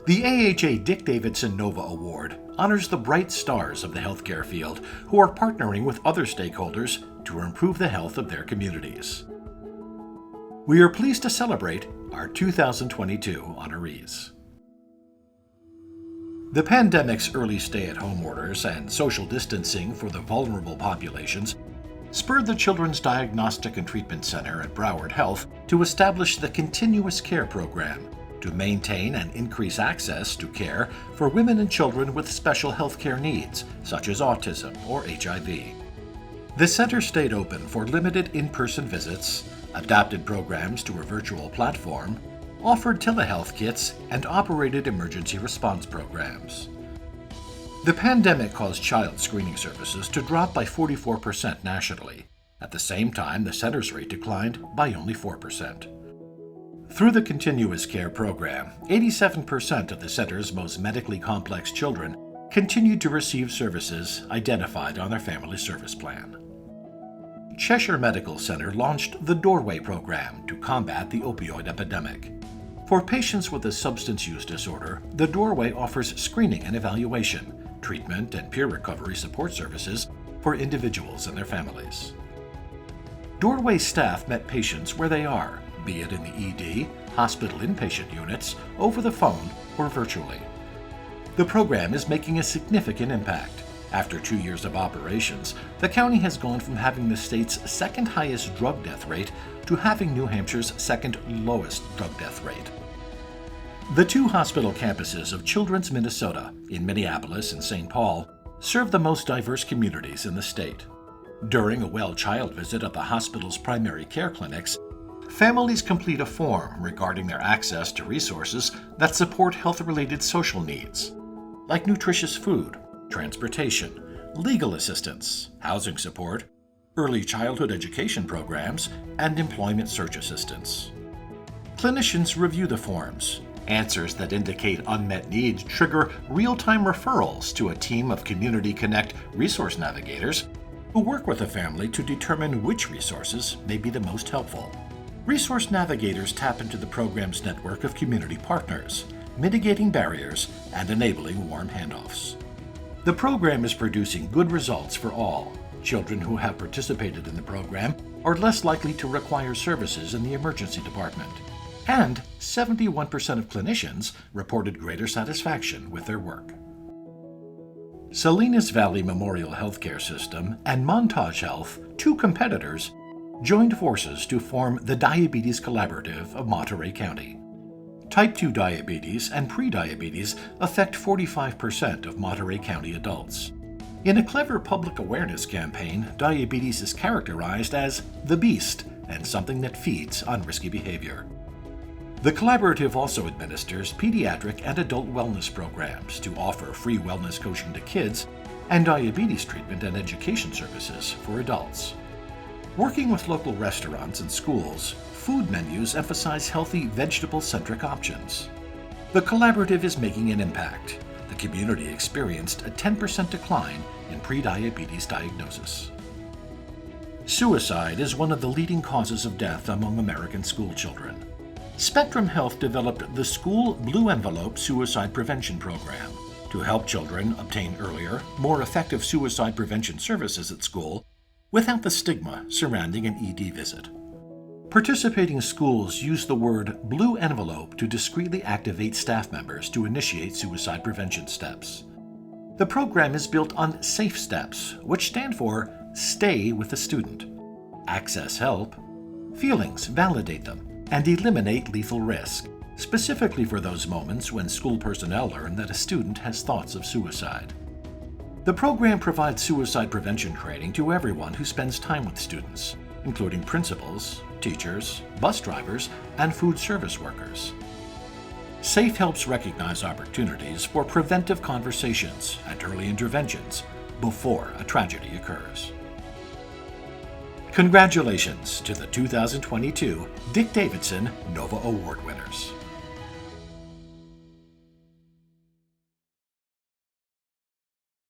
The AHA Dick Davidson Nova Award honors the bright stars of the healthcare field who are partnering with other stakeholders to improve the health of their communities. We are pleased to celebrate our 2022 honorees. The pandemic's early stay-at-home orders and social distancing for the vulnerable populations spurred the Children's Diagnostic and Treatment Center at Broward Health to establish the Continuous Care Program to maintain and increase access to care for women and children with special health care needs, such as autism or HIV. The center stayed open for limited in-person visits, adapted programs to a virtual platform, offered telehealth kits, and operated emergency response programs. The pandemic caused child screening services to drop by 44% nationally. At the same time, the center's rate declined by only 4%. Through the Continuous Care Program, 87% of the center's most medically complex children continued to receive services identified on their family service plan. Cheshire Medical Center launched the Doorway program to combat the opioid epidemic. For patients with a substance use disorder, the Doorway offers screening and evaluation, treatment, and peer recovery support services for individuals and their families. Doorway staff met patients where they are, be it in the ED, hospital inpatient units, over the phone, or virtually. The program is making a significant impact. After 2 years of operations, the county has gone from having the state's second highest drug death rate to having New Hampshire's second lowest drug death rate. The two hospital campuses of Children's Minnesota in Minneapolis and St. Paul serve the most diverse communities in the state. During a well-child visit at the hospital's primary care clinics, families complete a form regarding their access to resources that support health-related social needs, like nutritious food, transportation, legal assistance, housing support, early childhood education programs, and employment search assistance. Clinicians review the forms. Answers that indicate unmet needs trigger real-time referrals to a team of Community Connect resource navigators who work with the family to determine which resources may be the most helpful. Resource navigators tap into the program's network of community partners, mitigating barriers and enabling warm handoffs. The program is producing good results for all. Children who have participated in the program are less likely to require services in the emergency department. And 71% of clinicians reported greater satisfaction with their work. Salinas Valley Memorial Healthcare System and Montage Health, two competitors, joined forces to form the Diabetes Collaborative of Monterey County. Type 2 diabetes and prediabetes affect 45% of Monterey County adults. In a clever public awareness campaign, diabetes is characterized as the beast and something that feeds on risky behavior. The collaborative also administers pediatric and adult wellness programs to offer free wellness coaching to kids and diabetes treatment and education services for adults. Working with local restaurants and schools, food menus emphasize healthy, vegetable-centric options. The collaborative is making an impact. The community experienced a 10% decline in prediabetes diagnosis. Suicide is one of the leading causes of death among American school children. Spectrum Health developed the School Blue Envelope Suicide Prevention Program to help children obtain earlier, more effective suicide prevention services at school without the stigma surrounding an ED visit. Participating schools use the word Blue Envelope to discreetly activate staff members to initiate suicide prevention steps. The program is built on SAFE steps, which stand for Stay with the Student, Access Help, Feelings, Validate Them, and eliminate lethal risk, specifically for those moments when school personnel learn that a student has thoughts of suicide. The program provides suicide prevention training to everyone who spends time with students, including principals, teachers, bus drivers, and food service workers. SAFE helps recognize opportunities for preventive conversations and early interventions before a tragedy occurs. Congratulations to the 2022 Dick Davidson Nova Award winners.